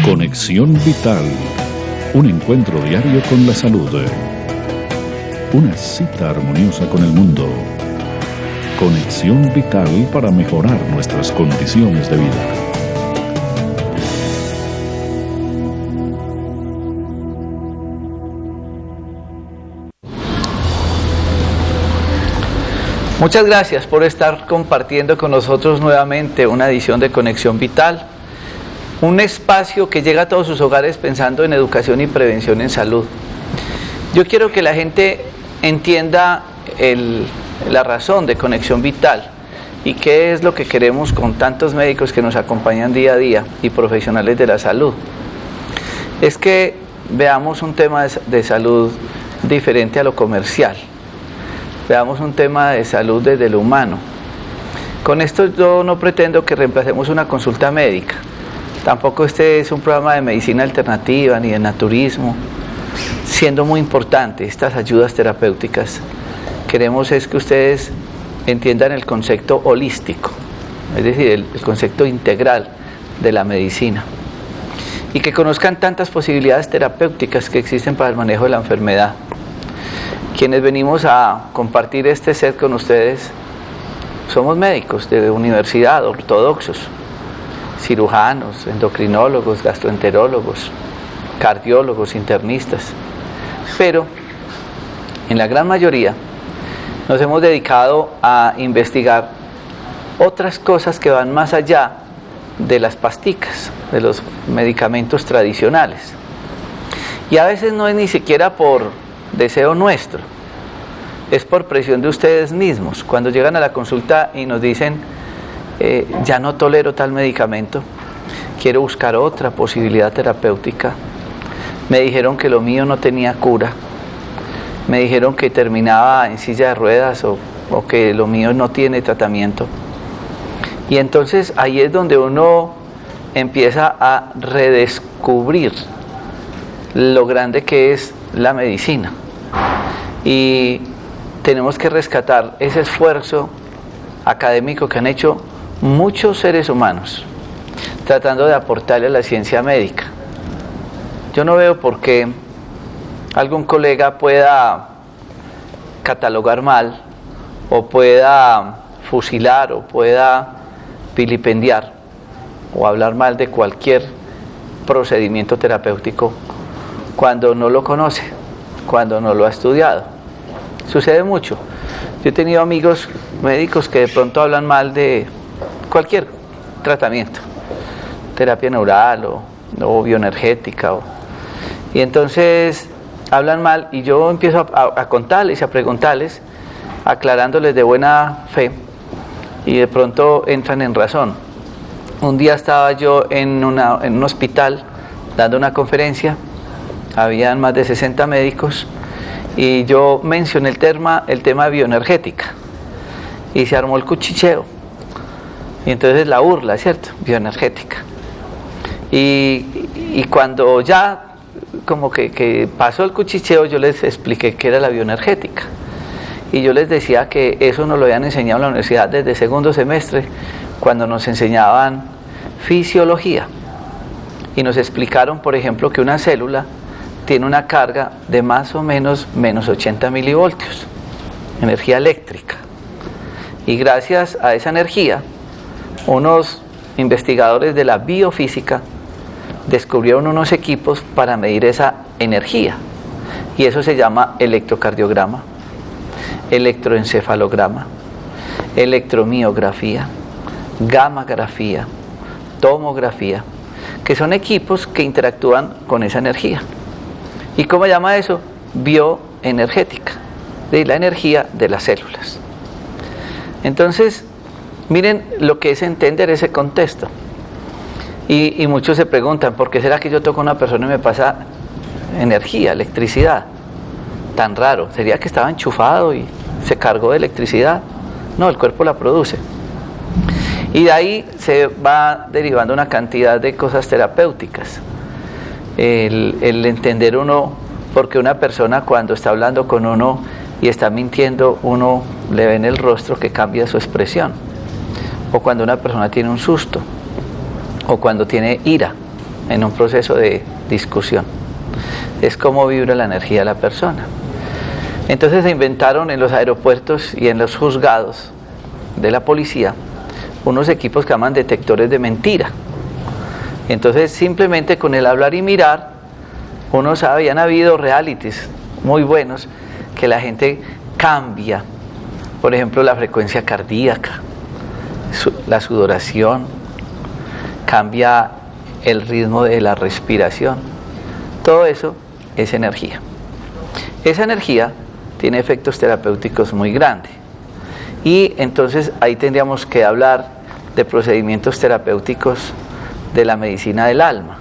Conexión Vital, un encuentro diario con la salud. Una cita armoniosa con el mundo. Conexión Vital para mejorar nuestras condiciones de vida. Muchas gracias por estar compartiendo con nosotros nuevamente una edición de Conexión Vital, un espacio que llega a todos sus hogares pensando en educación y prevención en salud. Yo quiero que la gente entienda la razón de Conexión Vital y qué es lo que queremos con tantos médicos que nos acompañan día a día y profesionales de la salud. Es que veamos un tema de salud diferente a lo comercial. Veamos un tema de salud desde lo humano. Con esto yo no pretendo que reemplacemos una consulta médica. Tampoco este es un programa de medicina alternativa ni de naturismo. Siendo muy importante estas ayudas terapéuticas, queremos es que ustedes entiendan el concepto holístico, es decir, el concepto integral de la medicina. Y que conozcan tantas posibilidades terapéuticas que existen para el manejo de la enfermedad. Quienes venimos a compartir este set con ustedes somos médicos de universidad, ortodoxos, cirujanos, endocrinólogos, gastroenterólogos, cardiólogos, internistas. Pero en la gran mayoría nos hemos dedicado a investigar otras cosas que van más allá de las pasticas, de los medicamentos tradicionales. Y a veces no es ni siquiera por deseo nuestro, es por presión de ustedes mismos. Cuando llegan a la consulta y nos dicen, ya no tolero tal medicamento, quiero buscar otra posibilidad terapéutica, me dijeron que lo mío no tenía cura, me dijeron que terminaba en silla de ruedas o que lo mío no tiene tratamiento. Y entonces ahí es donde uno empieza a redescubrir lo grande que es la medicina. Y tenemos que rescatar ese esfuerzo académico que han hecho muchos seres humanos tratando de aportarle a la ciencia médica. Yo no veo por qué algún colega pueda catalogar mal o pueda fusilar o pueda vilipendiar o hablar mal de cualquier procedimiento terapéutico cuando no lo conoce, cuando no lo ha estudiado. Sucede mucho. Yo he tenido amigos médicos que de pronto hablan mal de cualquier tratamiento, terapia neural o bioenergética, y entonces hablan mal y yo empiezo a contarles y a preguntarles, aclarándoles de buena fe, y de pronto entran en razón. Un día estaba yo en un hospital dando una conferencia, habían más de 60 médicos y yo mencioné el tema bioenergética y se armó el cuchicheo y entonces la burla, ¿cierto? Bioenergética. Y cuando ya como que pasó el cuchicheo, yo les expliqué qué era la bioenergética y yo les decía que eso nos lo habían enseñado en la universidad desde segundo semestre, cuando nos enseñaban fisiología y nos explicaron, por ejemplo, que una célula tiene una carga de más o menos menos 80 milivoltios, energía eléctrica. Y gracias a esa energía, unos investigadores de la biofísica descubrieron unos equipos para medir esa energía. Y eso se llama electrocardiograma, electroencefalograma, electromiografía, gammagrafía, tomografía, que son equipos que interactúan con esa energía. ¿Y cómo llama eso? Bioenergética, de la energía de las células. Entonces, miren lo que es entender ese contexto. Y muchos se preguntan, ¿por qué será que yo toco a una persona y me pasa energía, electricidad? Tan raro, ¿sería que estaba enchufado y se cargó de electricidad? No, el cuerpo la produce. Y de ahí se va derivando una cantidad de cosas terapéuticas. El entender uno, porque una persona cuando está hablando con uno y está mintiendo, uno le ve en el rostro que cambia su expresión. O cuando una persona tiene un susto, o cuando tiene ira, en un proceso de discusión. Es cómo vibra la energía de la persona. Entonces se inventaron en los aeropuertos y en los juzgados de la policía unos equipos que llaman detectores de mentira. Entonces simplemente con el hablar y mirar, uno sabe, y han habido realities muy buenos que la gente cambia, por ejemplo la frecuencia cardíaca, la sudoración, cambia el ritmo de la respiración. Todo eso es energía. Esa energía tiene efectos terapéuticos muy grandes. Y entonces ahí tendríamos que hablar de procedimientos terapéuticos de la medicina del alma.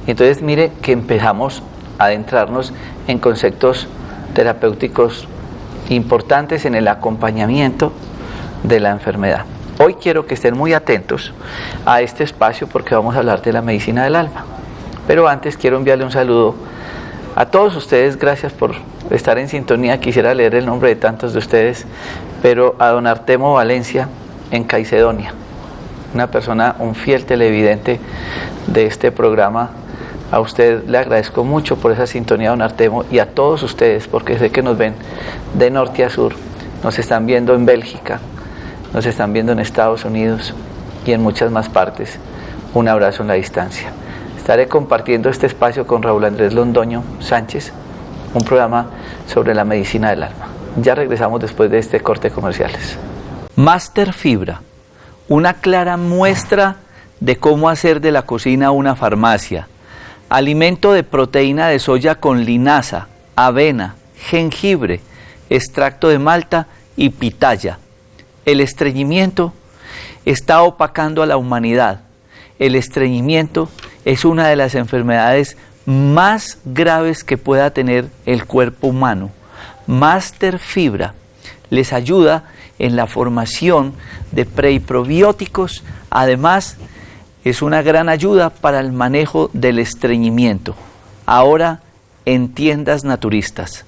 Entonces mire que empezamos a adentrarnos en conceptos terapéuticos importantes en el acompañamiento de la enfermedad. Hoy quiero que estén muy atentos a este espacio porque vamos a hablar de la medicina del alma. Pero antes quiero enviarle un saludo a todos ustedes, gracias por estar en sintonía. Quisiera leer el nombre de tantos de ustedes, pero a don Artemo Valencia en Caicedonia, una persona, un fiel televidente de este programa. A usted le agradezco mucho por esa sintonía, don Artemo, y a todos ustedes, porque sé que nos ven de norte a sur, nos están viendo en Bélgica, nos están viendo en Estados Unidos y en muchas más partes. Un abrazo en la distancia. Estaré compartiendo este espacio con Raúl Andrés Londoño Sánchez, un programa sobre la medicina del alma. Ya regresamos después de este corte de comerciales. Master Fibra, una clara muestra de cómo hacer de la cocina una farmacia. Alimento de proteína de soya con linaza, avena, jengibre, extracto de malta y pitaya. El estreñimiento está opacando a la humanidad. El estreñimiento es una de las enfermedades más graves que pueda tener el cuerpo humano. Master Fibra les ayuda en la formación de pre y probióticos. Además, es una gran ayuda para el manejo del estreñimiento. Ahora en tiendas naturistas.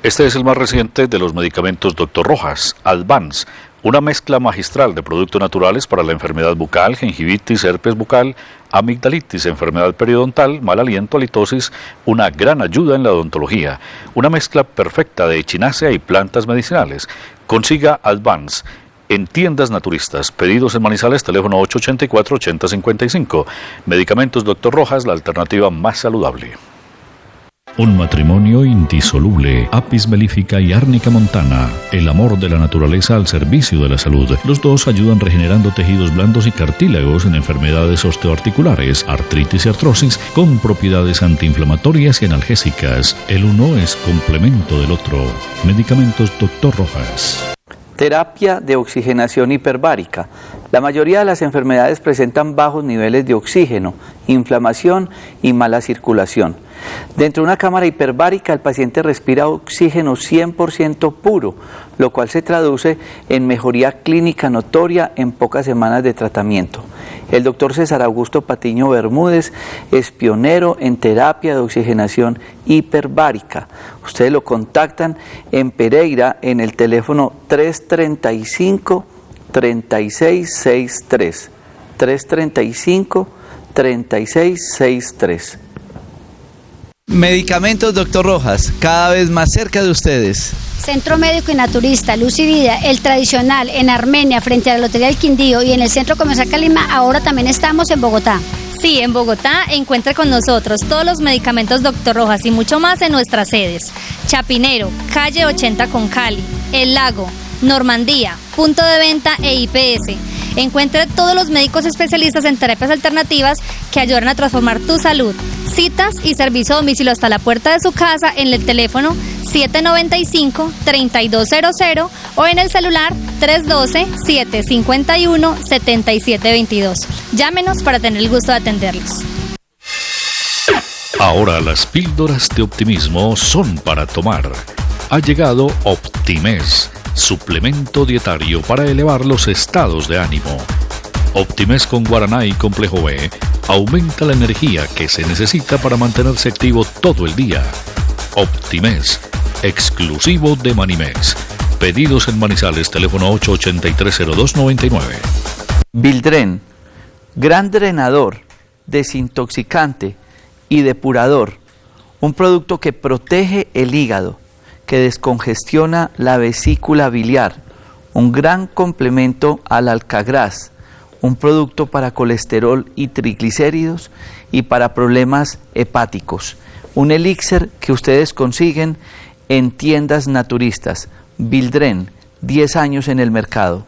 Este es el más reciente de los medicamentos Dr. Rojas, Advance, una mezcla magistral de productos naturales para la enfermedad bucal, gingivitis, herpes bucal, amigdalitis, enfermedad periodontal, mal aliento, halitosis, una gran ayuda en la odontología, una mezcla perfecta de echinacea y plantas medicinales. Consiga Advance en tiendas naturistas. Pedidos en Manizales, teléfono 884-8055. Medicamentos Dr. Rojas, la alternativa más saludable. Un matrimonio indisoluble. Apis melífica y árnica montana. El amor de la naturaleza al servicio de la salud. Los dos ayudan regenerando tejidos blandos y cartílagos en enfermedades osteoarticulares, artritis y artrosis, con propiedades antiinflamatorias y analgésicas. El uno es complemento del otro. Medicamentos Dr. Rojas. Terapia de oxigenación hiperbárica. La mayoría de las enfermedades presentan bajos niveles de oxígeno, inflamación y mala circulación. Dentro de una cámara hiperbárica el paciente respira oxígeno 100% puro, lo cual se traduce en mejoría clínica notoria en pocas semanas de tratamiento. El doctor César Augusto Patiño Bermúdez es pionero en terapia de oxigenación hiperbárica. Ustedes lo contactan en Pereira en el teléfono 335-3663. 335-3663. Medicamentos Dr. Rojas, cada vez más cerca de ustedes. Centro Médico y Naturista, Luz y Vida, el tradicional en Armenia, frente a la Lotería del Quindío, y en el Centro Comercial Calima. Ahora también estamos en Bogotá. Sí, en Bogotá encuentre con nosotros todos los medicamentos Dr. Rojas y mucho más en nuestras sedes. Chapinero, calle 80 con Cali, El Lago, Normandía, punto de venta e IPS. Encuentre todos los médicos especialistas en terapias alternativas que ayudan a transformar tu salud. Citas y servicio a domicilio hasta la puerta de su casa en el teléfono 795-3200 o en el celular 312-751-7722. Llámenos para tener el gusto de atenderlos. Ahora las píldoras de optimismo son para tomar. Ha llegado Optimés, suplemento dietario para elevar los estados de ánimo. Optimés con guaraná y complejo B aumenta la energía que se necesita para mantenerse activo todo el día. Optimés, exclusivo de Manimés. Pedidos en Manizales, teléfono 883-0299. Bildren, gran drenador desintoxicante y depurador, un producto que protege el hígado, que descongestiona la vesícula biliar, un gran complemento al alcagraz, un producto para colesterol y triglicéridos y para problemas hepáticos. Un elixir que ustedes consiguen en tiendas naturistas. Bildren, 10 años en el mercado.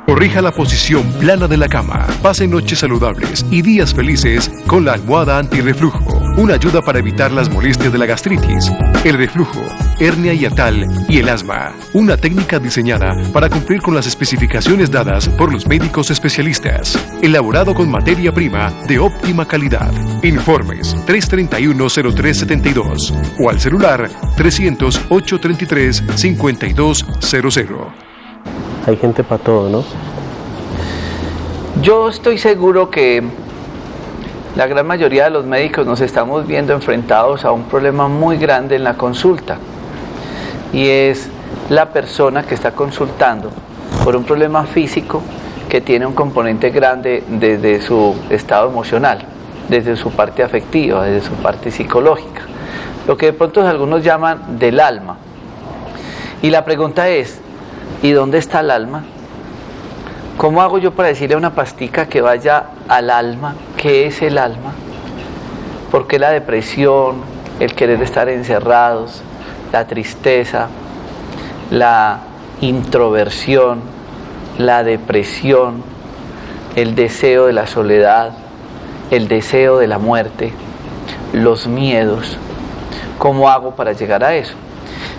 Corrija la posición plana de la cama. Pase noches saludables y días felices con la almohada antirreflujo. Una ayuda para evitar las molestias de la gastritis, el reflujo, hernia hiatal y el asma. Una técnica diseñada para cumplir con las especificaciones dadas por los médicos especialistas. Elaborado con materia prima de óptima calidad. Informes 331-0372 o al celular 300-833-5200. Hay gente para todo, ¿no? Yo estoy seguro que la gran mayoría de los médicos nos estamos viendo enfrentados a un problema muy grande en la consulta, y es la persona que está consultando por un problema físico que tiene un componente grande desde su estado emocional, desde su parte afectiva, desde su parte psicológica, lo que de pronto algunos llaman del alma. Y la pregunta es, ¿y dónde está el alma? ¿Cómo hago yo para decirle a una pastica que vaya al alma? ¿Qué es el alma? ¿Por qué la depresión, el querer estar encerrados, la tristeza, la introversión, la depresión, el deseo de la soledad, el deseo de la muerte, los miedos? ¿Cómo hago para llegar a eso?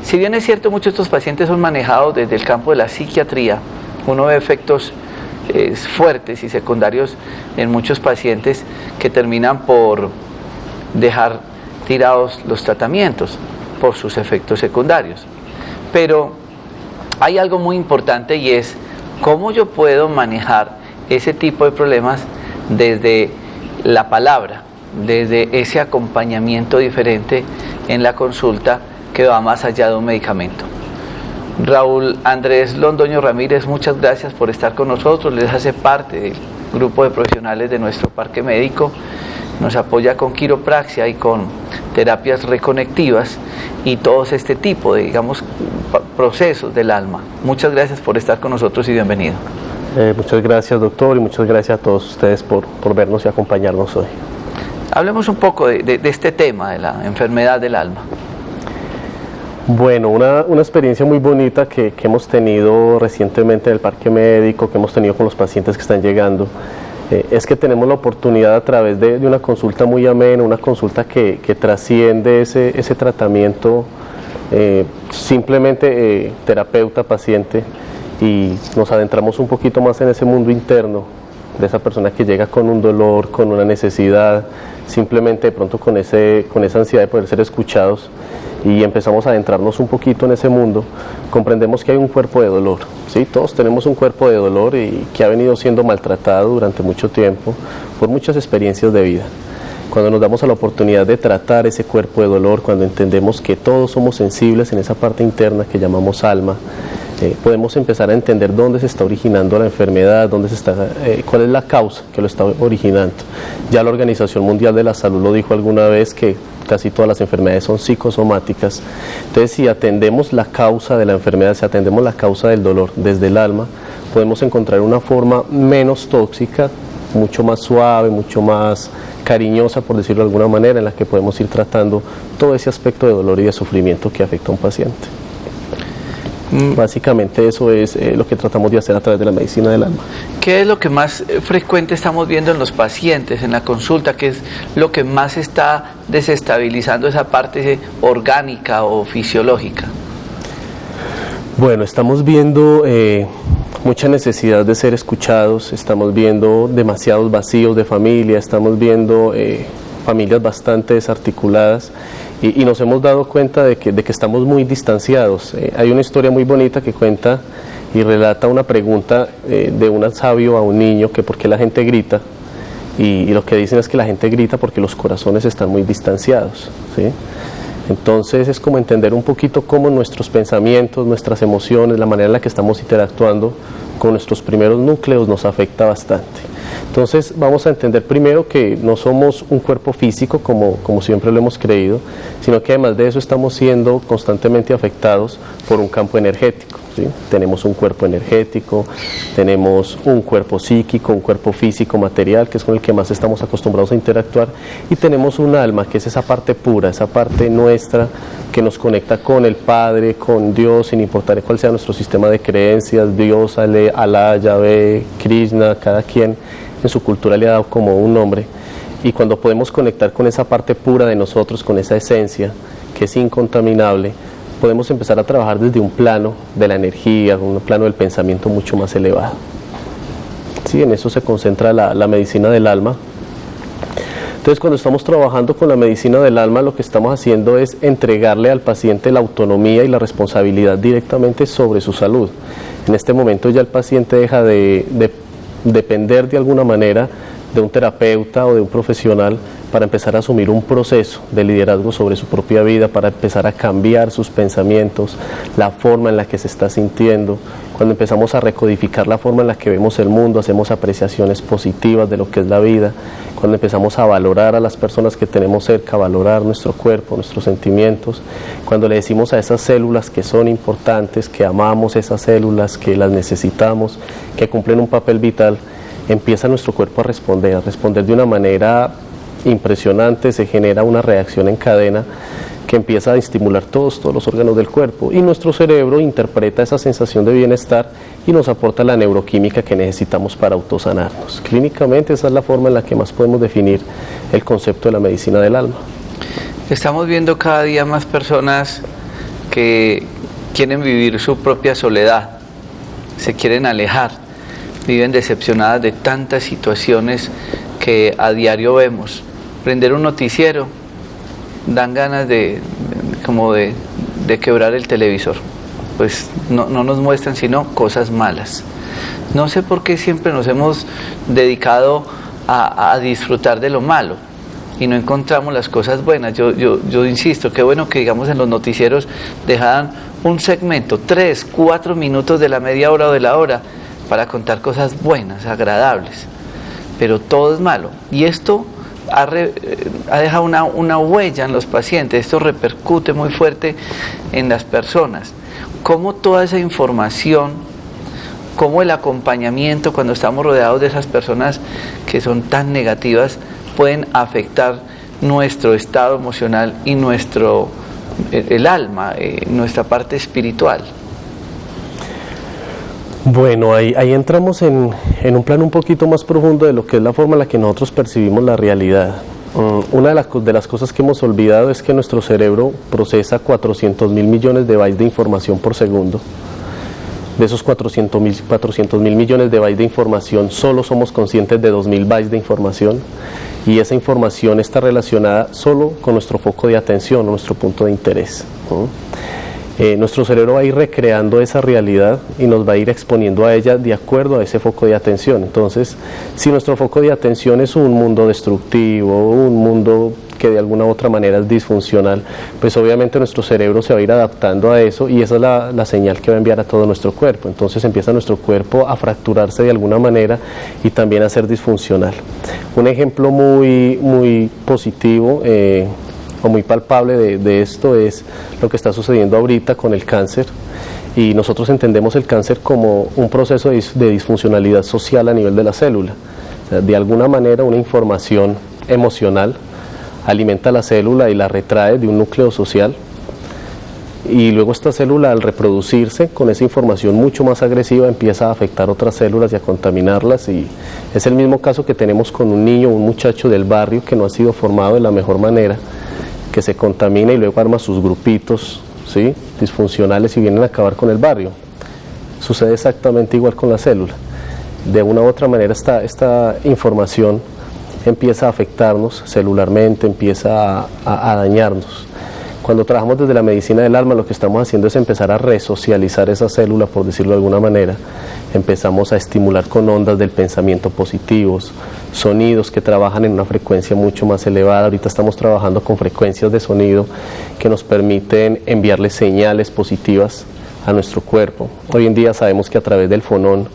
Si bien es cierto, muchos de estos pacientes son manejados desde el campo de la psiquiatría, uno ve efectos fuertes y secundarios en muchos pacientes que terminan por dejar tirados los tratamientos por sus efectos secundarios. Pero hay algo muy importante, y es cómo yo puedo manejar ese tipo de problemas desde la palabra, desde ese acompañamiento diferente en la consulta que va más allá de un medicamento. Raúl Andrés Londoño Ramírez, muchas gracias por estar con nosotros. Les hace parte del grupo de profesionales de nuestro parque médico. Nos apoya con quiropraxia y con terapias reconectivas y todos este tipo de, digamos, procesos del alma. Muchas gracias por estar con nosotros y bienvenido. Muchas gracias, doctor, y muchas gracias a todos ustedes por vernos y acompañarnos hoy. Hablemos un poco de este tema de la enfermedad del alma. Bueno, una experiencia muy bonita que hemos tenido recientemente en el parque médico, que hemos tenido con los pacientes que están llegando, es que tenemos la oportunidad a través de una consulta muy amena, una consulta que trasciende ese tratamiento simplemente terapeuta-paciente, y nos adentramos un poquito más en ese mundo interno de esa persona que llega con un dolor, con una necesidad, simplemente de pronto con esa ansiedad de poder ser escuchados, y empezamos a adentrarnos un poquito en ese mundo. Comprendemos que hay un cuerpo de dolor, ¿sí? Todos tenemos un cuerpo de dolor y que ha venido siendo maltratado durante mucho tiempo por muchas experiencias de vida. Cuando nos damos a la oportunidad de tratar ese cuerpo de dolor, cuando entendemos que todos somos sensibles en esa parte interna que llamamos alma, podemos empezar a entender dónde se está originando la enfermedad, cuál es la causa que lo está originando. Ya la Organización Mundial de la Salud lo dijo alguna vez, que casi todas las enfermedades son psicosomáticas. Entonces, si atendemos la causa de la enfermedad, si atendemos la causa del dolor desde el alma, podemos encontrar una forma menos tóxica, mucho más suave, mucho más cariñosa, por decirlo de alguna manera, en la que podemos ir tratando todo ese aspecto de dolor y de sufrimiento que afecta a un paciente. Básicamente eso es lo que tratamos de hacer a través de la medicina del alma. ¿Qué es lo que más frecuente estamos viendo en los pacientes, en la consulta? ¿Qué es lo que más está desestabilizando esa parte orgánica o fisiológica? Bueno, estamos viendo mucha necesidad de ser escuchados, estamos viendo demasiados vacíos de familia, estamos viendo familias bastante desarticuladas, y nos hemos dado cuenta de que estamos muy distanciados. Hay una historia muy bonita que cuenta y relata una pregunta de un sabio a un niño, que por qué la gente grita, y lo que dicen es que la gente grita porque los corazones están muy distanciados, ¿sí? Entonces es como entender un poquito cómo nuestros pensamientos, nuestras emociones, la manera en la que estamos interactuando con nuestros primeros núcleos nos afecta bastante. Entonces vamos a entender primero que no somos un cuerpo físico como siempre lo hemos creído, sino que además de eso estamos siendo constantemente afectados por un campo energético, ¿sí? Tenemos un cuerpo energético, tenemos un cuerpo psíquico, un cuerpo físico, material, que es con el que más estamos acostumbrados a interactuar, y tenemos un alma, que es esa parte pura, esa parte nuestra que nos conecta con el Padre, con Dios, sin importar cuál sea nuestro sistema de creencias, Dios, Alá, Yahvé, Krishna, cada quien en su cultura le ha dado como un nombre, y cuando podemos conectar con esa parte pura de nosotros, con esa esencia que es incontaminable, podemos empezar a trabajar desde un plano de la energía, un plano del pensamiento mucho más elevado. Sí, en eso se concentra la medicina del alma. Entonces, cuando estamos trabajando con la medicina del alma, lo que estamos haciendo es entregarle al paciente la autonomía y la responsabilidad directamente sobre su salud. En este momento ya el paciente deja de depender de alguna manera de un terapeuta o de un profesional para empezar a asumir un proceso de liderazgo sobre su propia vida, para empezar a cambiar sus pensamientos, la forma en la que se está sintiendo. Cuando empezamos a recodificar la forma en la que vemos el mundo, hacemos apreciaciones positivas de lo que es la vida. Cuando empezamos a valorar a las personas que tenemos cerca, a valorar nuestro cuerpo, nuestros sentimientos. Cuando le decimos a esas células que son importantes, que amamos esas células, que las necesitamos, que cumplen un papel vital, empieza nuestro cuerpo a responder de una manera impresionante, se genera una reacción en cadena que empieza a estimular todos los órganos del cuerpo, y nuestro cerebro interpreta esa sensación de bienestar y nos aporta la neuroquímica que necesitamos para autosanarnos. Clínicamente esa es la forma en la que más podemos definir el concepto de la medicina del alma. Estamos viendo cada día más personas que quieren vivir su propia soledad, se quieren alejar, viven decepcionadas de tantas situaciones que a diario vemos. Prender un noticiero, dan ganas de quebrar el televisor, pues no nos muestran sino cosas malas. No sé por qué siempre nos hemos dedicado a disfrutar de lo malo y no encontramos las cosas buenas. Yo insisto, qué bueno que digamos en los noticieros dejaran un segmento, 3, 4 minutos de la media hora o de la hora para contar cosas buenas, agradables, pero todo es malo, y esto ha dejado una huella en los pacientes, esto repercute muy fuerte en las personas. Cómo toda esa información, cómo el acompañamiento cuando estamos rodeados de esas personas que son tan negativas pueden afectar nuestro estado emocional y el alma, nuestra parte espiritual. Bueno, ahí entramos en un plano un poquito más profundo de lo que es la forma en la que nosotros percibimos la realidad. Una de las cosas que hemos olvidado es que nuestro cerebro procesa 400.000 millones de bytes de información por segundo. De esos 400.000 millones de bytes de información, solo somos conscientes de 2.000 bytes de información, y esa información está relacionada solo con nuestro foco de atención o nuestro punto de interés. Nuestro cerebro va a ir recreando esa realidad y nos va a ir exponiendo a ella de acuerdo a ese foco de atención. Entonces, si nuestro foco de atención es un mundo destructivo, un mundo que de alguna u otra manera es disfuncional, pues obviamente nuestro cerebro se va a ir adaptando a eso, y esa es la señal que va a enviar a todo nuestro cuerpo. Entonces empieza nuestro cuerpo a fracturarse de alguna manera y también a ser disfuncional. Un ejemplo muy positivo o muy palpable de esto es lo que está sucediendo ahorita con el cáncer, y nosotros entendemos el cáncer como un proceso de disfuncionalidad social a nivel de la célula. O sea, de alguna manera una información emocional alimenta la célula y la retrae de un núcleo social, y luego esta célula, al reproducirse con esa información mucho más agresiva, empieza a afectar otras células y a contaminarlas, y es el mismo caso que tenemos con un niño, un muchacho del barrio que no ha sido formado de la mejor manera, que se contamina y luego arma sus grupitos, ¿sí?, disfuncionales, y vienen a acabar con el barrio. Sucede exactamente igual con la célula. De una u otra manera esta información empieza a afectarnos celularmente, empieza a dañarnos. Cuando trabajamos desde la medicina del alma, lo que estamos haciendo es empezar a resocializar esa célula, por decirlo de alguna manera. Empezamos a estimular con ondas del pensamiento positivos, sonidos que trabajan en una frecuencia mucho más elevada. Ahorita estamos trabajando con frecuencias de sonido que nos permiten enviarle señales positivas a nuestro cuerpo. Hoy en día sabemos que a través del fonón,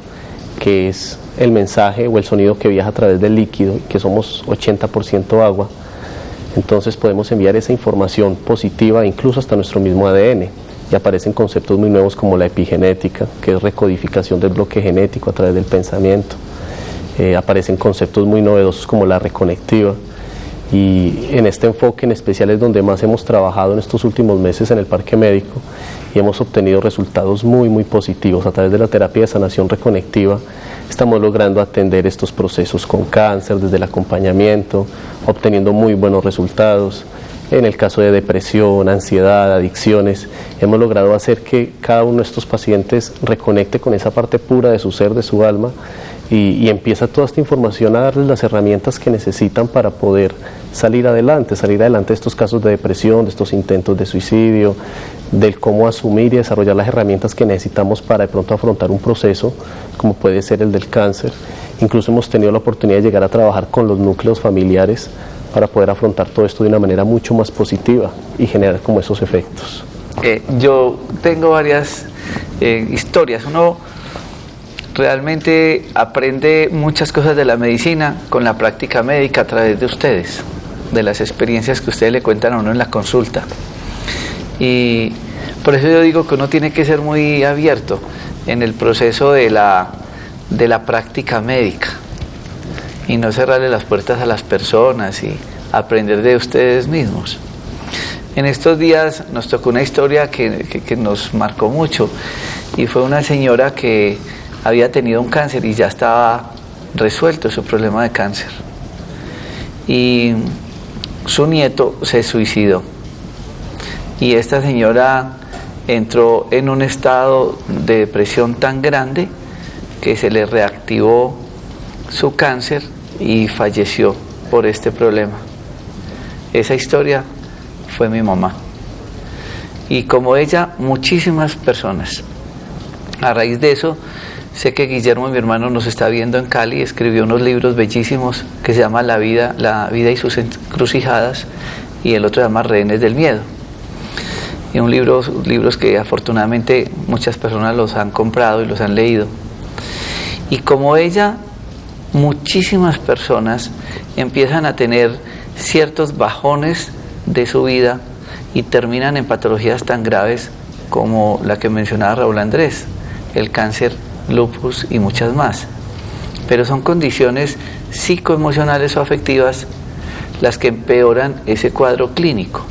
que es el mensaje o el sonido que viaja a través del líquido, que somos 80% agua. Entonces podemos enviar esa información positiva incluso hasta nuestro mismo ADN, y aparecen conceptos muy nuevos como la epigenética, que es recodificación del bloque genético a través del pensamiento. Aparecen conceptos muy novedosos como la reconectiva, y en este enfoque en especial es donde más hemos trabajado en estos últimos meses en el Parque Médico, y hemos obtenido resultados muy positivos. A través de la terapia de sanación reconectiva estamos logrando atender estos procesos con cáncer desde el acompañamiento, obteniendo muy buenos resultados. En el caso de depresión, ansiedad, adicciones, hemos logrado hacer que cada uno de estos pacientes reconecte con esa parte pura de su ser, de su alma, y empieza toda esta información a darles las herramientas que necesitan para poder salir adelante de estos casos de depresión, de estos intentos de suicidio, del cómo asumir y desarrollar las herramientas que necesitamos para de pronto afrontar un proceso como puede ser el del cáncer. Incluso hemos tenido la oportunidad de llegar a trabajar con los núcleos familiares para poder afrontar todo esto de una manera mucho más positiva y generar como esos efectos. Yo tengo varias historias. Uno realmente aprende muchas cosas de la medicina con la práctica médica a través de ustedes, de las experiencias que ustedes le cuentan a uno en la consulta. Y por eso yo digo que uno tiene que ser muy abierto en el proceso de la práctica médica y no cerrarle las puertas a las personas y aprender de ustedes mismos. En estos días nos tocó una historia que nos marcó mucho, y fue una señora que había tenido un cáncer y ya estaba resuelto su problema de cáncer. Y su nieto se suicidó. Y esta señora entró en un estado de depresión tan grande que se le reactivó su cáncer y falleció por este problema. Esa historia fue mi mamá. Y como ella, muchísimas personas. A raíz de eso, sé que Guillermo, mi hermano, nos está viendo en Cali, escribió unos libros bellísimos que se llama La vida y sus encrucijadas, y el otro se llama Rehenes del Miedo. Y libros que afortunadamente muchas personas los han comprado y los han leído. Y como ella, muchísimas personas empiezan a tener ciertos bajones de su vida y terminan en patologías tan graves como la que mencionaba Raúl Andrés, el cáncer, lupus y muchas más. Pero son condiciones psicoemocionales o afectivas las que empeoran ese cuadro clínico.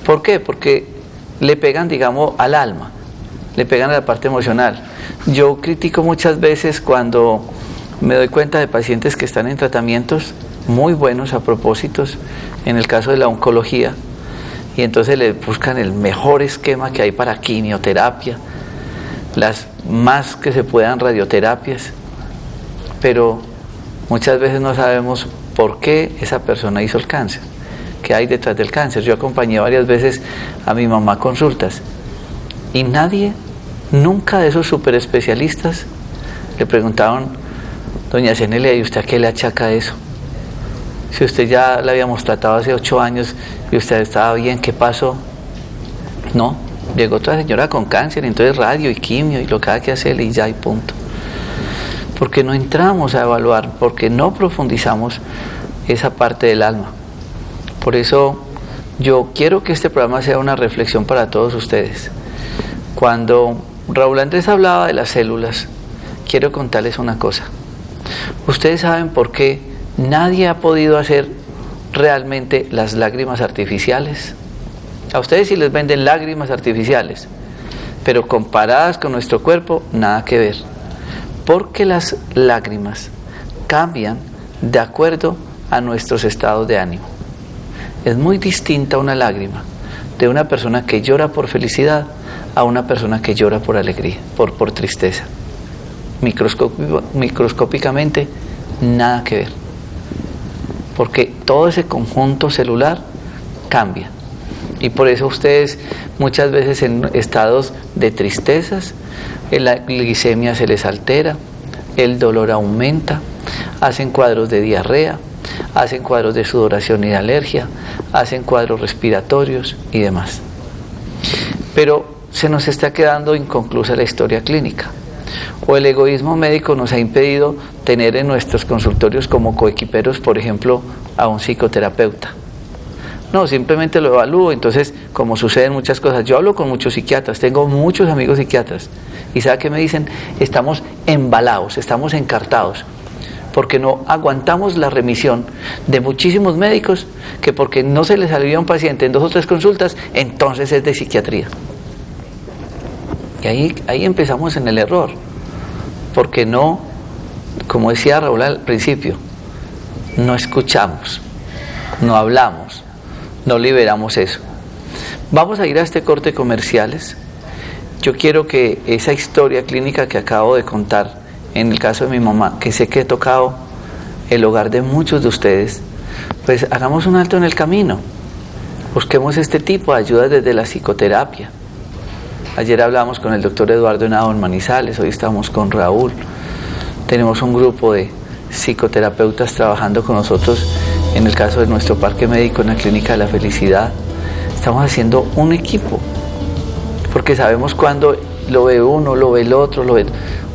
¿Por qué? Porque le pegan, digamos, al alma, le pegan a la parte emocional. Yo critico muchas veces cuando me doy cuenta de pacientes que están en tratamientos muy buenos a propósitos, en el caso de la oncología, y entonces le buscan el mejor esquema que hay para quimioterapia, las más que se puedan radioterapias, pero muchas veces no sabemos por qué esa persona hizo el cáncer, qué hay detrás del cáncer. Yo acompañé varias veces a mi mamá a consultas y nadie, nunca de esos super especialistas, le preguntaban: doña Zenelia, ¿y usted a qué le achaca eso? Si usted ya la habíamos tratado hace 8 años y usted estaba bien, ¿qué pasó? No, llegó otra señora con cáncer, entonces radio y quimio y lo que hay que hacer y ya, y punto. Porque no entramos a evaluar, porque no profundizamos esa parte del alma. Por eso yo quiero que este programa sea una reflexión para todos ustedes. Cuando Raúl Andrés hablaba de las células, quiero contarles una cosa. Ustedes saben por qué nadie ha podido hacer realmente las lágrimas artificiales. A ustedes sí les venden lágrimas artificiales, pero comparadas con nuestro cuerpo, nada que ver. Porque las lágrimas cambian de acuerdo a nuestros estados de ánimo. Es muy distinta una lágrima de una persona que llora por felicidad a una persona que llora por alegría, por tristeza. Microscópicamente, nada que ver. Porque todo ese conjunto celular cambia. Y por eso ustedes muchas veces en estados de tristezas, la glicemia se les altera, el dolor aumenta, hacen cuadros de diarrea, hacen cuadros de sudoración y de alergia, hacen cuadros respiratorios y demás. Pero se nos está quedando inconclusa la historia clínica. O el egoísmo médico nos ha impedido tener en nuestros consultorios como coequiperos, por ejemplo, a un psicoterapeuta. No, simplemente lo evalúo. Entonces, como suceden muchas cosas, yo hablo con muchos psiquiatras, tengo muchos amigos psiquiatras, y ¿sabe qué me dicen? Estamos embalados, estamos encartados, porque no aguantamos la remisión de muchísimos médicos, que porque no se les alivia a un paciente en 2 o 3 consultas, entonces es de psiquiatría. Y ahí empezamos en el error, porque no, como decía Raúl al principio, no escuchamos, no hablamos, no liberamos eso. Vamos a ir a este corte comerciales. Yo quiero que esa historia clínica que acabo de contar, en el caso de mi mamá, que sé que he tocado el hogar de muchos de ustedes, pues hagamos un alto en el camino. Busquemos este tipo de ayudas desde la psicoterapia. Ayer hablamos con el doctor Eduardo Henao en Manizales, hoy estamos con Raúl. Tenemos un grupo de psicoterapeutas trabajando con nosotros en el caso de nuestro parque médico en la Clínica de la Felicidad. Estamos haciendo un equipo, porque sabemos cuando lo ve uno, lo ve el otro, lo ve...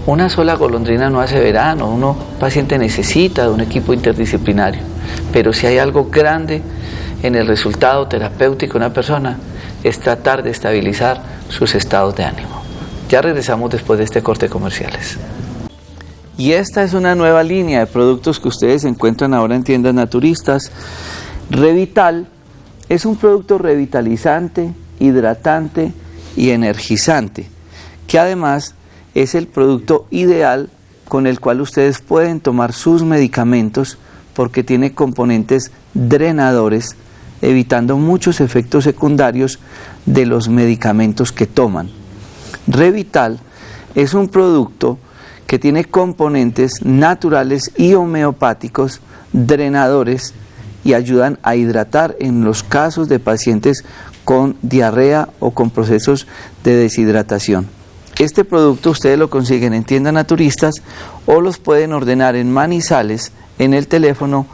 Una sola golondrina no hace verano, uno paciente necesita de un equipo interdisciplinario, pero si hay algo grande en el resultado terapéutico de una persona, es tratar de estabilizar sus estados de ánimo. Ya regresamos después de este corte comerciales. Y esta es una nueva línea de productos que ustedes encuentran ahora en tiendas naturistas. Revital es un producto revitalizante, hidratante y energizante, que además es el producto ideal con el cual ustedes pueden tomar sus medicamentos, porque tiene componentes drenadores, evitando muchos efectos secundarios de los medicamentos que toman. Revital es un producto que tiene componentes naturales y homeopáticos drenadores y ayudan a hidratar en los casos de pacientes con diarrea o con procesos de deshidratación. Este producto ustedes lo consiguen en tiendas naturistas o los pueden ordenar en Manizales en el teléfono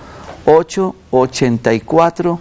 884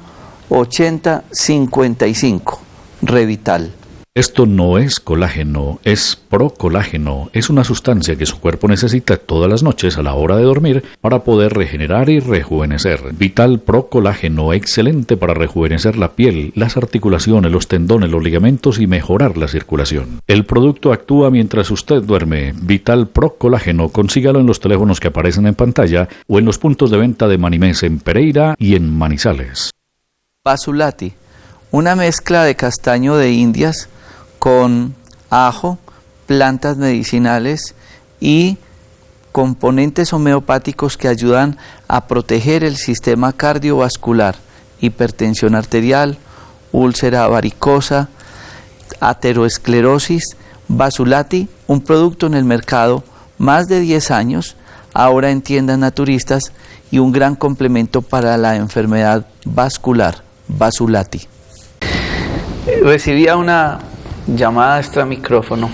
8055. Revital. Esto no es colágeno, es procolágeno. Es una sustancia que su cuerpo necesita todas las noches a la hora de dormir para poder regenerar y rejuvenecer. Vital Procolágeno, excelente para rejuvenecer la piel, las articulaciones, los tendones, los ligamentos y mejorar la circulación. El producto actúa mientras usted duerme. Vital Procolágeno, consígalo en los teléfonos que aparecen en pantalla o en los puntos de venta de Manimés en Pereira y en Manizales. Basulati, una mezcla de castaño de Indias con ajo, plantas medicinales y componentes homeopáticos que ayudan a proteger el sistema cardiovascular, hipertensión arterial, úlcera varicosa, aterosclerosis. Basulati, un producto en el mercado más de 10 años, ahora en tiendas naturistas, y un gran complemento para la enfermedad vascular. Basulati. Recibía una llamada extra micrófono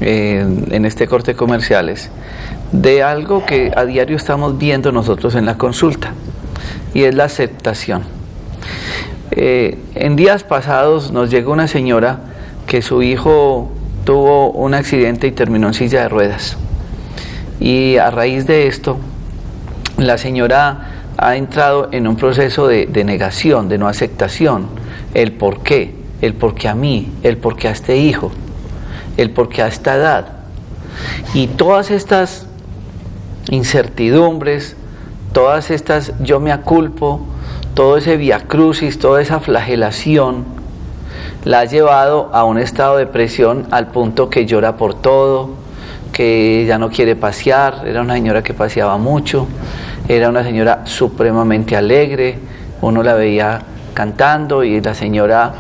en este corte comerciales de algo que a diario estamos viendo nosotros en la consulta, y es la aceptación. En días pasados nos llegó una señora que su hijo tuvo un accidente y terminó en silla de ruedas, y a raíz de esto la señora ha entrado en un proceso de negación, de no aceptación. El por qué a mí, el por qué a este hijo, el por qué a esta edad. Y todas estas incertidumbres, todas estas yo me aculpo, todo ese viacrucis, toda esa flagelación, la ha llevado a un estado de depresión al punto que llora por todo, que ya no quiere pasear. Era una señora que paseaba mucho, era una señora supremamente alegre, uno la veía cantando y la señora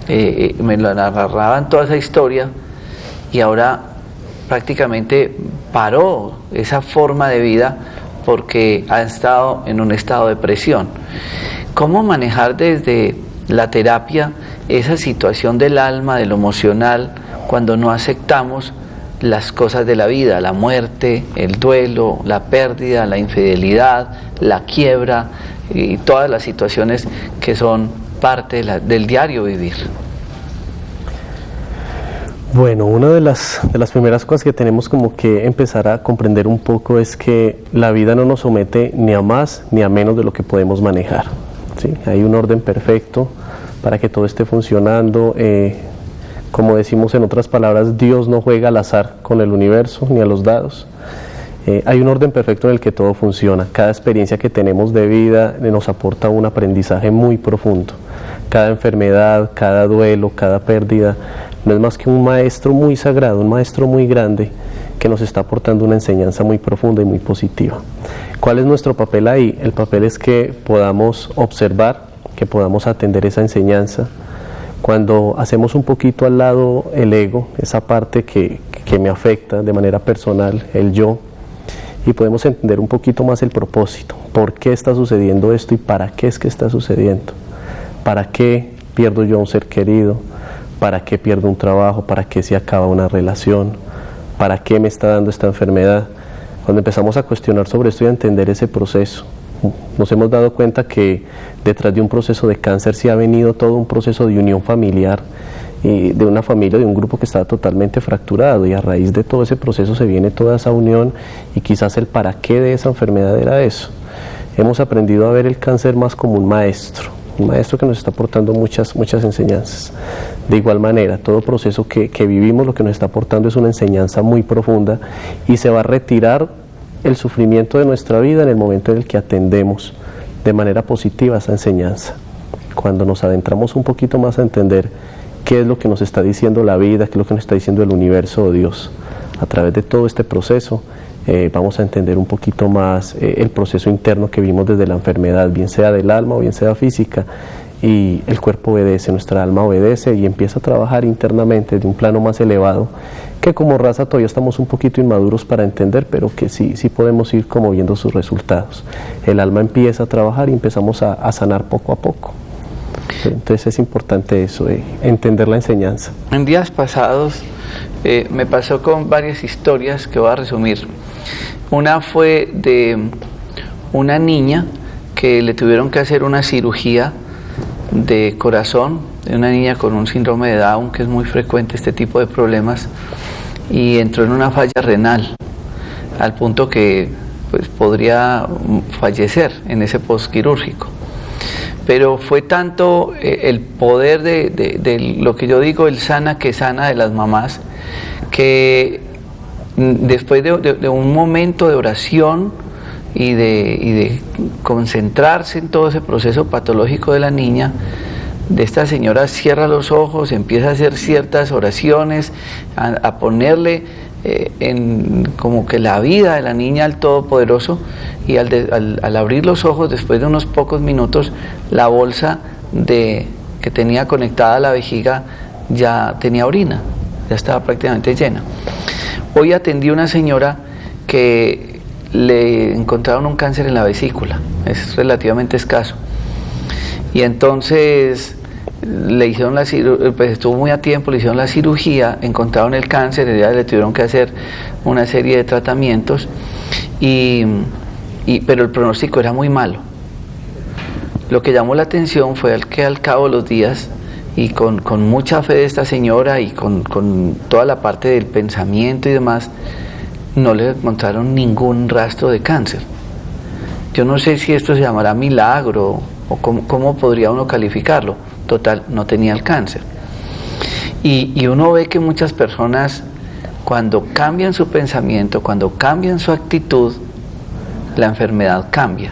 me lo narraban toda esa historia, y ahora prácticamente paró esa forma de vida porque ha estado en un estado de depresión. ¿Cómo manejar desde la terapia esa situación del alma, de lo emocional, cuando no aceptamos las cosas de la vida, la muerte, el duelo, la pérdida, la infidelidad, la quiebra y todas las situaciones que son parte del diario vivir? Bueno, una de las primeras cosas que tenemos como que empezar a comprender un poco es que la vida no nos somete ni a más ni a menos de lo que podemos manejar, ¿sí? Hay un orden perfecto para que todo esté funcionando. Como decimos en otras palabras, Dios no juega al azar con el universo ni a los dados. Hay un orden perfecto en el que todo funciona. Cada experiencia que tenemos de vida nos aporta un aprendizaje muy profundo. Cada enfermedad, cada duelo, cada pérdida no es más que un maestro muy sagrado, un maestro muy grande que nos está aportando una enseñanza muy profunda y muy positiva. ¿Cuál es nuestro papel ahí? El papel es que podamos observar, que podamos atender esa enseñanza. Cuando hacemos un poquito al lado el ego, esa parte que me afecta de manera personal, el yo, y podemos entender un poquito más el propósito, por qué está sucediendo esto y para qué es que está sucediendo, para qué pierdo yo a un ser querido, para qué pierdo un trabajo, para qué se acaba una relación, para qué me está dando esta enfermedad. Cuando empezamos a cuestionar sobre esto y a entender ese proceso, nos hemos dado cuenta que detrás de un proceso de cáncer sí ha venido todo un proceso de unión familiar, y de una familia, de un grupo que estaba totalmente fracturado, y a raíz de todo ese proceso se viene toda esa unión, y quizás el para qué de esa enfermedad era eso. Hemos aprendido a ver el cáncer más como un maestro que nos está aportando muchas enseñanzas. De igual manera, todo proceso que vivimos lo que nos está aportando es una enseñanza muy profunda, y se va a retirar el sufrimiento de nuestra vida en el momento en el que atendemos de manera positiva esa enseñanza. Cuando nos adentramos un poquito más a entender qué es lo que nos está diciendo la vida, qué es lo que nos está diciendo el universo o Dios, a través de todo este proceso vamos a entender un poquito más el proceso interno que vimos desde la enfermedad, bien sea del alma o bien sea física, y el cuerpo obedece, nuestra alma obedece y empieza a trabajar internamente de un plano más elevado, que como raza todavía estamos un poquito inmaduros para entender, pero que sí podemos ir como viendo sus resultados. El alma empieza a trabajar y empezamos a sanar poco a poco. Entonces es importante eso, entender la enseñanza. En días pasados me pasó con varias historias que voy a resumir. Una fue de una niña que le tuvieron que hacer una cirugía de corazón, de una niña con un síndrome de Down, que es muy frecuente este tipo de problemas, y entró en una falla renal, al punto que pues, podría fallecer en ese postquirúrgico. Pero fue tanto el poder de lo que yo digo, el sana que sana de las mamás, que después de un momento de oración y de concentrarse en todo ese proceso patológico de la niña, de esta señora cierra los ojos, empieza a hacer ciertas oraciones, a ponerle como que la vida de la niña al Todopoderoso, y al abrir los ojos, después de unos pocos minutos, la bolsa que tenía conectada a la vejiga ya tenía orina, ya estaba prácticamente llena. Hoy atendí a una señora que le encontraron un cáncer en la vesícula, es relativamente escaso, y entonces le hicieron la cirugía, pues estuvo muy a tiempo, le hicieron la cirugía, encontraron el cáncer, ya le tuvieron que hacer una serie de tratamientos, pero el pronóstico era muy malo. Lo que llamó la atención fue que al cabo de los días, y con mucha fe de esta señora y con toda la parte del pensamiento y demás, no le encontraron ningún rastro de cáncer. Yo no sé si esto se llamará milagro o cómo podría uno calificarlo. Total, no tenía el cáncer. Y uno ve que muchas personas, cuando cambian su pensamiento, cuando cambian su actitud, la enfermedad cambia.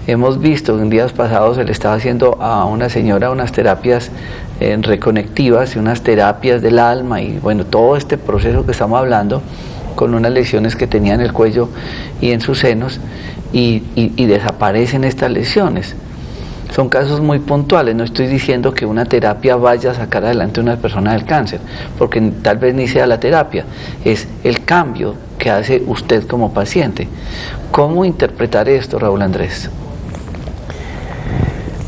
Hemos visto que en días pasados se le estaba haciendo a una señora unas terapias reconectivas y unas terapias del alma, y bueno, todo este proceso que estamos hablando, con unas lesiones que tenía en el cuello y en sus senos, y desaparecen estas lesiones. Son casos muy puntuales, no estoy diciendo que una terapia vaya a sacar adelante a una persona del cáncer, porque tal vez ni sea la terapia, es el cambio que hace usted como paciente. ¿Cómo interpretar esto, Raúl Andrés?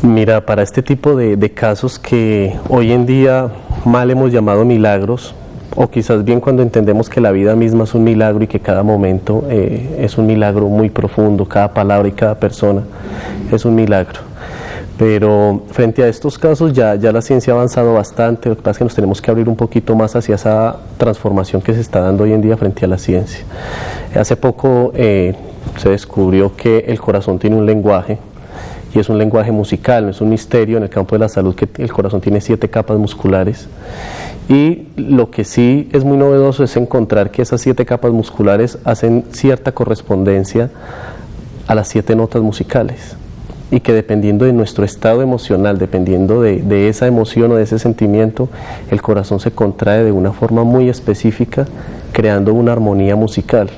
Mira, para este tipo de casos que hoy en día mal hemos llamado milagros, o quizás bien cuando entendemos que la vida misma es un milagro y que cada momento es un milagro muy profundo, cada palabra y cada persona es un milagro. Pero frente a estos casos ya la ciencia ha avanzado bastante, lo que pasa es que nos tenemos que abrir un poquito más hacia esa transformación que se está dando hoy en día frente a la ciencia. Hace poco se descubrió que el corazón tiene un lenguaje, y es un lenguaje musical, no es un misterio en el campo de la salud que el corazón tiene 7 capas musculares. Y lo que sí es muy novedoso es encontrar que esas 7 capas musculares hacen cierta correspondencia a las 7 notas musicales, y que dependiendo de nuestro estado emocional, dependiendo de esa emoción o de ese sentimiento, el corazón se contrae de una forma muy específica, creando una armonía musical.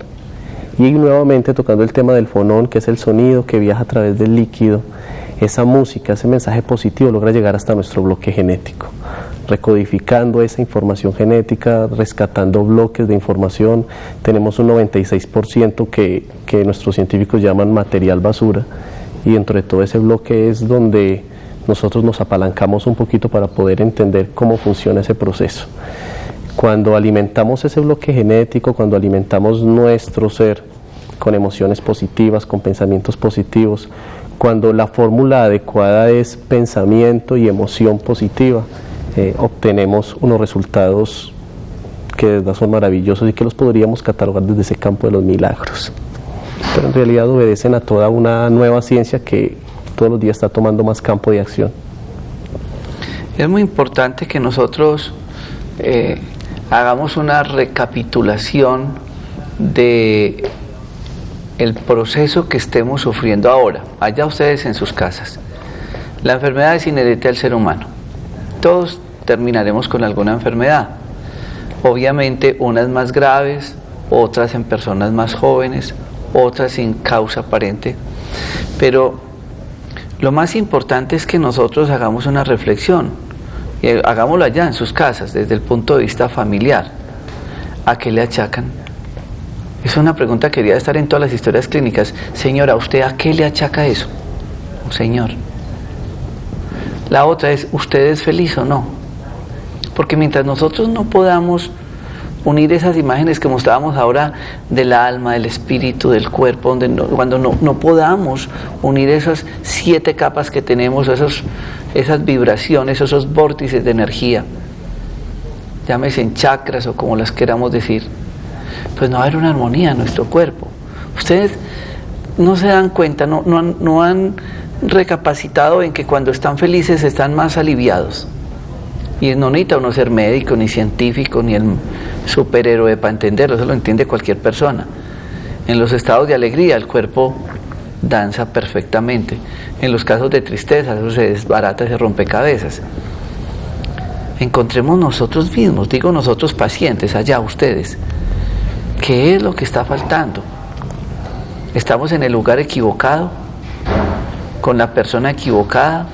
Y nuevamente tocando el tema del fonón, que es el sonido que viaja a través del líquido, esa música, ese mensaje positivo logra llegar hasta nuestro bloque genético, recodificando esa información genética, rescatando bloques de información. Tenemos un 96% que nuestros científicos llaman material basura, y dentro de todo ese bloque es donde nosotros nos apalancamos un poquito para poder entender cómo funciona ese proceso. Cuando alimentamos ese bloque genético, cuando alimentamos nuestro ser con emociones positivas, con pensamientos positivos, cuando la fórmula adecuada es pensamiento y emoción positiva, obtenemos unos resultados que de verdad son maravillosos y que los podríamos catalogar desde ese campo de los milagros. Pero en realidad obedecen a toda una nueva ciencia que todos los días está tomando más campo de acción. Es muy importante que nosotros hagamos una recapitulación de el proceso que estemos sufriendo ahora, allá ustedes en sus casas. La enfermedad es inherente al ser humano. Todos terminaremos con alguna enfermedad. Obviamente unas más graves, otras en personas más jóvenes, otras sin causa aparente. Pero lo más importante es que nosotros hagamos una reflexión, y hagámoslo allá en sus casas, desde el punto de vista familiar. ¿A qué le achacan? Es una pregunta que debería estar en todas las historias clínicas. Señora, ¿usted a qué le achaca eso? Oh, señor. La otra es, ¿usted es feliz o no? Porque mientras nosotros no podamos unir esas imágenes que mostrábamos ahora del alma, del espíritu, del cuerpo, cuando no podamos unir esas 7 capas que tenemos, esas vibraciones, esos vórtices de energía, llámese en chakras o como las queramos decir, pues no va a haber una armonía en nuestro cuerpo. Ustedes no se dan cuenta, no han recapacitado en que cuando están felices están más aliviados. Y no necesita uno ser médico, ni científico, ni el superhéroe para entenderlo, eso lo entiende cualquier persona. En los estados de alegría el cuerpo danza perfectamente. En los casos de tristeza eso se desbarata ese rompecabezas. Encontremos nosotros mismos, digo nosotros pacientes, allá ustedes, ¿qué es lo que está faltando? ¿Estamos en el lugar equivocado? ¿Con la persona equivocada?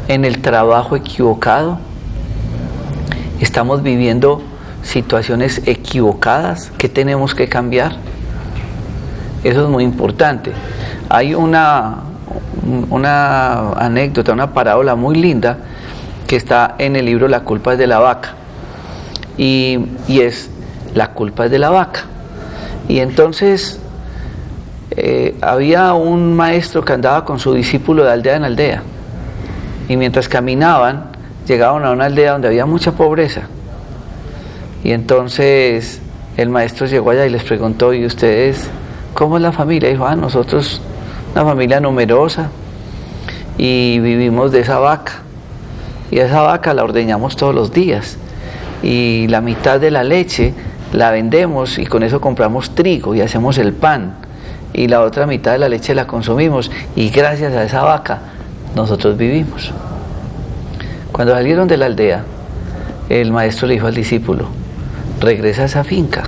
¿En el trabajo equivocado? ¿Estamos viviendo situaciones equivocadas? ¿Qué tenemos que cambiar? Eso es muy importante. Hay una anécdota, una parábola muy linda que está en el libro La culpa es de la vaca. Y es, la culpa es de la vaca. Y entonces había un maestro que andaba con su discípulo de aldea en aldea. Y mientras caminaban, llegaban a una aldea donde había mucha pobreza. Y entonces el maestro llegó allá y les preguntó, ¿y ustedes cómo es la familia? Y dijo, nosotros una familia numerosa y vivimos de esa vaca. Y esa vaca la ordeñamos todos los días. Y la mitad de la leche la vendemos y con eso compramos trigo y hacemos el pan. Y la otra mitad de la leche la consumimos y gracias a esa vaca nosotros vivimos. Cuando salieron de la aldea, el maestro le dijo al discípulo, regresa a esa finca,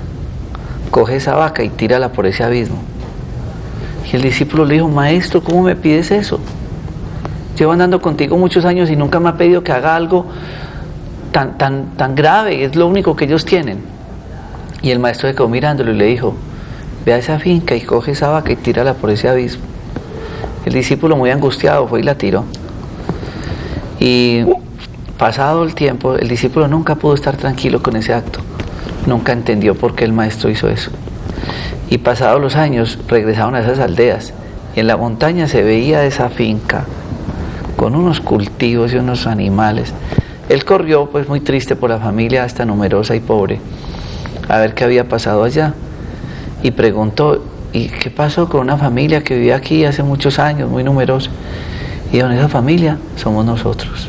coge esa vaca y tírala por ese abismo. Y el discípulo le dijo, maestro, ¿cómo me pides eso? Llevo andando contigo muchos años y nunca me ha pedido que haga algo tan grave, es lo único que ellos tienen. Y el maestro se quedó mirándolo y le dijo, ve a esa finca y coge esa vaca y tírala por ese abismo. El discípulo, muy angustiado, fue y la tiró. Y pasado el tiempo, el discípulo nunca pudo estar tranquilo con ese acto. Nunca entendió por qué el maestro hizo eso. Y pasados los años, regresaron a esas aldeas. Y en la montaña se veía esa finca con unos cultivos y unos animales. Él corrió pues muy triste por la familia esta numerosa y pobre, a ver qué había pasado allá, y preguntó, ¿y qué pasó con una familia que vivía aquí hace muchos años, muy numerosa? Y dijo, esa familia somos nosotros.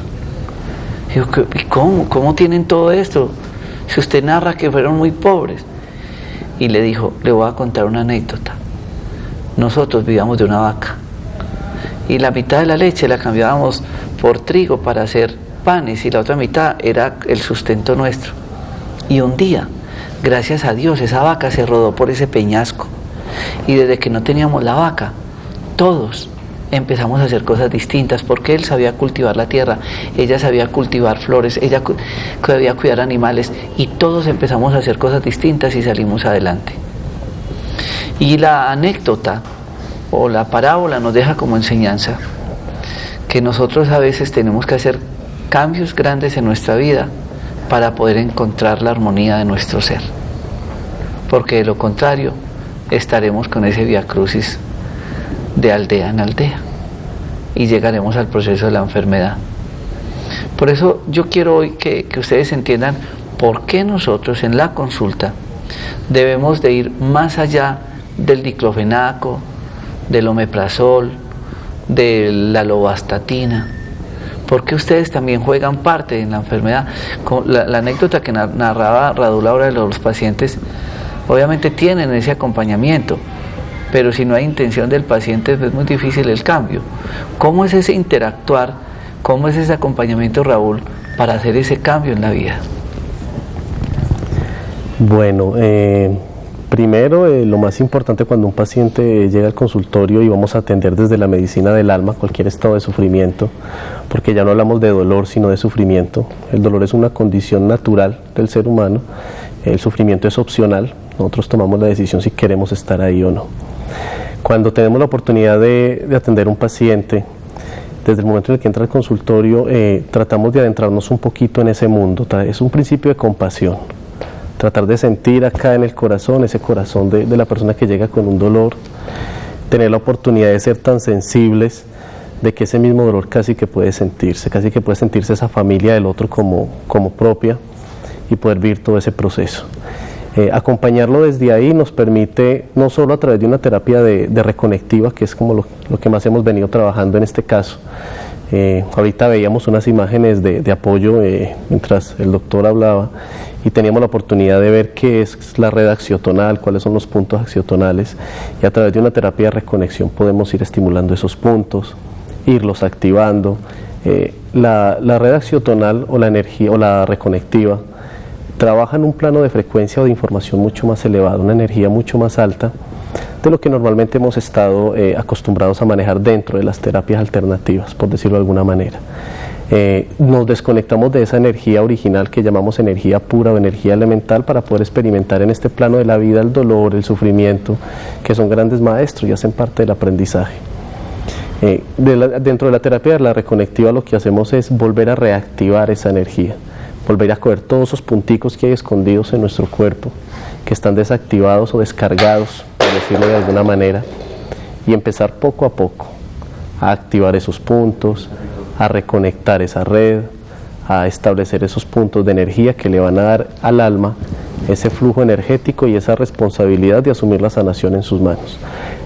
Dijo, ¿y cómo tienen todo esto? Si usted narra que fueron muy pobres. Y le dijo, le voy a contar una anécdota. Nosotros vivíamos de una vaca, y la mitad de la leche la cambiábamos por trigo para hacer panes, y la otra mitad era el sustento nuestro. Y un día, gracias a Dios, esa vaca se rodó por ese peñasco, y desde que no teníamos la vaca, todos empezamos a hacer cosas distintas, porque él sabía cultivar la tierra, ella sabía cultivar flores, ella sabía cuidar animales, y todos empezamos a hacer cosas distintas y salimos adelante. Y la anécdota o la parábola nos deja como enseñanza que nosotros a veces tenemos que hacer cambios grandes en nuestra vida para poder encontrar la armonía de nuestro ser, porque de lo contrario estaremos con ese viacrucis de aldea en aldea y llegaremos al proceso de la enfermedad. Por eso yo quiero hoy que ustedes entiendan por qué nosotros en la consulta debemos de ir más allá del diclofenaco, del omeprazol, de la lovastatina, porque ustedes también juegan parte en la enfermedad. La anécdota que narraba Radul ahora de los pacientes, obviamente tienen ese acompañamiento, pero si no hay intención del paciente es muy difícil el cambio. ¿Cómo es ese interactuar? ¿Cómo es ese acompañamiento, Raúl, para hacer ese cambio en la vida? Bueno, primero, lo más importante cuando un paciente llega al consultorio y vamos a atender desde la medicina del alma cualquier estado de sufrimiento, porque ya no hablamos de dolor sino de sufrimiento. El dolor es una condición natural del ser humano, el sufrimiento es opcional, nosotros tomamos la decisión si queremos estar ahí o no. Cuando tenemos la oportunidad de atender a un paciente, desde el momento en el que entra al consultorio, tratamos de adentrarnos un poquito en ese mundo. Es un principio de compasión. Tratar de sentir acá en el corazón, ese corazón de la persona que llega con un dolor, tener la oportunidad de ser tan sensibles de que ese mismo dolor casi que puede sentirse esa familia del otro como propia y poder vivir todo ese proceso. Acompañarlo desde ahí nos permite, no solo a través de una terapia de reconectiva, que es como lo que más hemos venido trabajando en este caso. Ahorita veíamos unas imágenes de apoyo mientras el doctor hablaba, y teníamos la oportunidad de ver qué es la red axiotonal, cuáles son los puntos axiotonales, y a través de una terapia de reconexión podemos ir estimulando esos puntos, irlos activando. La red axiotonal o la energía o la reconectiva trabaja en un plano de frecuencia o de información mucho más elevado, una energía mucho más alta de lo que normalmente hemos estado acostumbrados a manejar dentro de las terapias alternativas, por decirlo de alguna manera. Nos desconectamos de esa energía original que llamamos energía pura o energía elemental para poder experimentar en este plano de la vida el dolor, el sufrimiento, que son grandes maestros y hacen parte del aprendizaje. Dentro de la terapia de la reconectiva lo que hacemos es volver a reactivar esa energía, volver a coger todos esos punticos que hay escondidos en nuestro cuerpo, que están desactivados o descargados, por decirlo de alguna manera, y empezar poco a poco a activar esos puntos, a reconectar esa red, a establecer esos puntos de energía que le van a dar al alma ese flujo energético y esa responsabilidad de asumir la sanación en sus manos.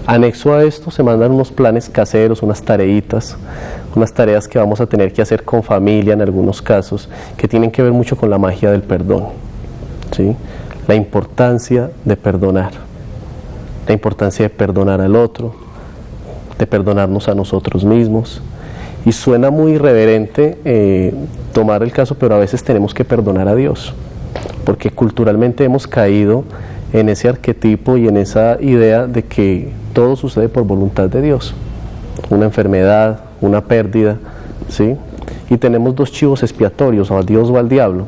Anexo a esto se mandan unos planes caseros, unas tareitas, unas tareas que vamos a tener que hacer con familia en algunos casos, que tienen que ver mucho con la magia del perdón, ¿sí? La importancia de perdonar, la importancia de perdonar al otro, de perdonarnos a nosotros mismos. Y suena muy irreverente tomar el caso, pero a veces tenemos que perdonar a Dios, porque culturalmente hemos caído en ese arquetipo y en esa idea de que todo sucede por voluntad de Dios, una enfermedad, una pérdida, ¿sí? Y tenemos dos chivos expiatorios, o a Dios o al diablo,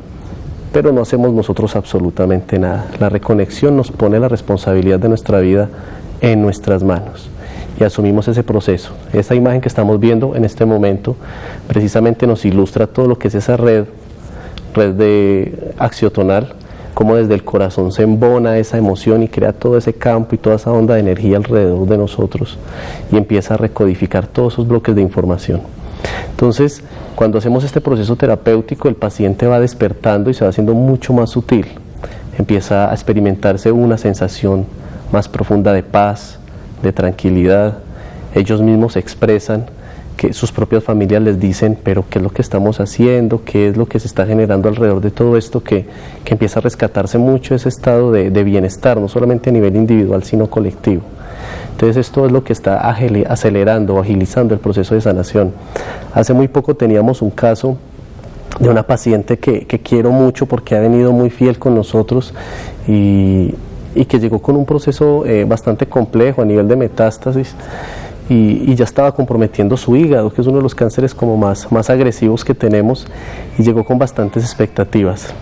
pero no hacemos nosotros absolutamente nada. La reconexión nos pone la responsabilidad de nuestra vida en nuestras manos y asumimos ese proceso. Esa imagen que estamos viendo en este momento precisamente nos ilustra todo lo que es esa red de axiotonal, cómo desde el corazón se embona esa emoción y crea todo ese campo y toda esa onda de energía alrededor de nosotros y empieza a recodificar todos esos bloques de información. Entonces, cuando hacemos este proceso terapéutico, el paciente va despertando y se va haciendo mucho más sutil. Empieza a experimentarse una sensación más profunda de paz, de tranquilidad. Ellos mismos expresan que sus propias familias les dicen, pero ¿qué es lo que estamos haciendo? ¿Qué es lo que se está generando alrededor de todo esto? Que empieza a rescatarse mucho ese estado de bienestar, no solamente a nivel individual, sino colectivo. Entonces esto es lo que está acelerando, agilizando el proceso de sanación. Hace muy poco teníamos un caso de una paciente que quiero mucho porque ha venido muy fiel con nosotros y que llegó con un proceso bastante complejo a nivel de metástasis y ya estaba comprometiendo su hígado, que es uno de los cánceres como más agresivos que tenemos, y llegó con bastantes expectativas.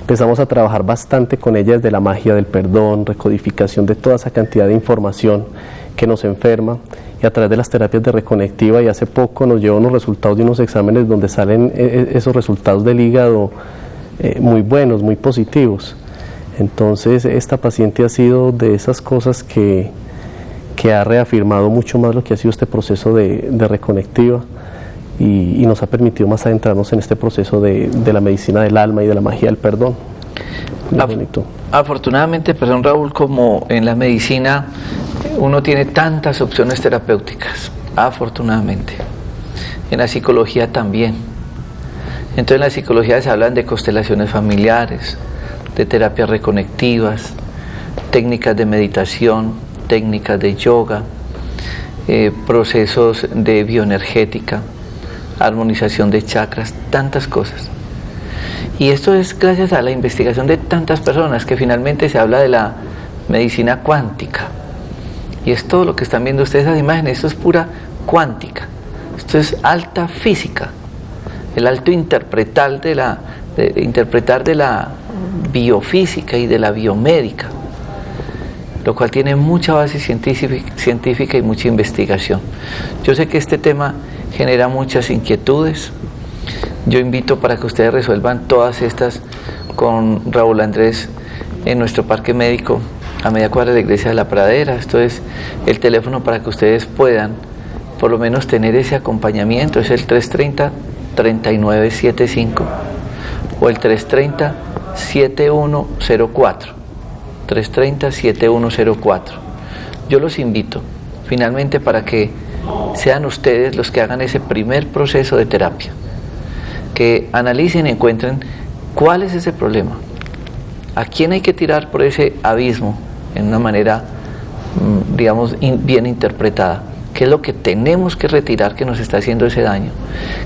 Empezamos a trabajar bastante con ella desde la magia del perdón, recodificación de toda esa cantidad de información que nos enferma, y a través de las terapias de reconectiva, y hace poco nos llevó unos resultados de unos exámenes donde salen esos resultados del hígado muy buenos, muy positivos. Entonces esta paciente ha sido de esas cosas que ha reafirmado mucho más lo que ha sido este proceso de reconectiva y nos ha permitido más adentrarnos en este proceso de la medicina del alma y de la magia del perdón. Afortunadamente, perdón Raúl, como en la medicina uno tiene tantas opciones terapéuticas, afortunadamente. En la psicología también. Entonces en la psicología se hablan de constelaciones familiares, de terapias reconectivas, técnicas de meditación, técnicas de yoga, procesos de bioenergética, armonización de chakras, tantas cosas. Y esto es gracias a la investigación de tantas personas que finalmente se habla de la medicina cuántica. Y es todo lo que están viendo ustedes, esas imágenes, esto es pura cuántica, esto es alta física, el alto interpretar de la biofísica y de la biomédica, lo cual tiene mucha base científica y mucha investigación. Yo sé que este tema genera muchas inquietudes. Yo invito para que ustedes resuelvan todas estas con Raúl Andrés en nuestro parque médico a media cuadra de la iglesia de la Pradera. Esto es el teléfono para que ustedes puedan por lo menos tener ese acompañamiento. Es el 330-3975 o el 330-7104. 330-7104. Yo los invito finalmente para que sean ustedes los que hagan ese primer proceso de terapia, que analicen y encuentren cuál es ese problema, a quién hay que tirar por ese abismo en una manera, digamos, bien interpretada, qué es lo que tenemos que retirar que nos está haciendo ese daño,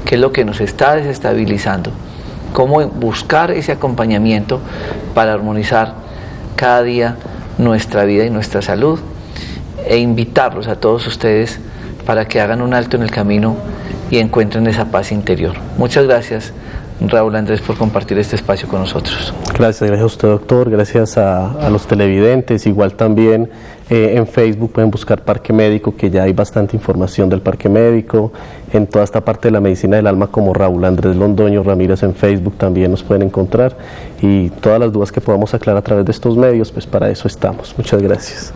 qué es lo que nos está desestabilizando, cómo buscar ese acompañamiento para armonizar cada día nuestra vida y nuestra salud, e invitarlos a todos ustedes para que hagan un alto en el camino y encuentren esa paz interior. Muchas gracias, Raúl Andrés, por compartir este espacio con nosotros. Gracias a usted, doctor, gracias a los televidentes, igual también en Facebook pueden buscar Parque Médico, que ya hay bastante información del Parque Médico, en toda esta parte de la medicina del alma como Raúl Andrés Londoño Ramírez en Facebook también nos pueden encontrar, y todas las dudas que podamos aclarar a través de estos medios, pues para eso estamos. Muchas gracias.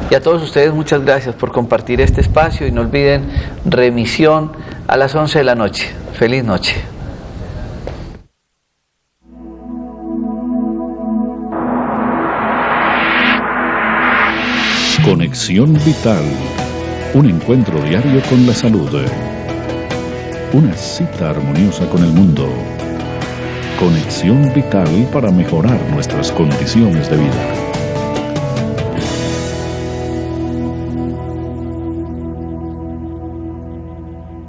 Y a todos ustedes muchas gracias por compartir este espacio, y no olviden remisión a las 11 de la noche. Feliz noche. Conexión Vital, un encuentro diario con la salud, una cita armoniosa con el mundo. Conexión Vital para mejorar nuestras condiciones de vida.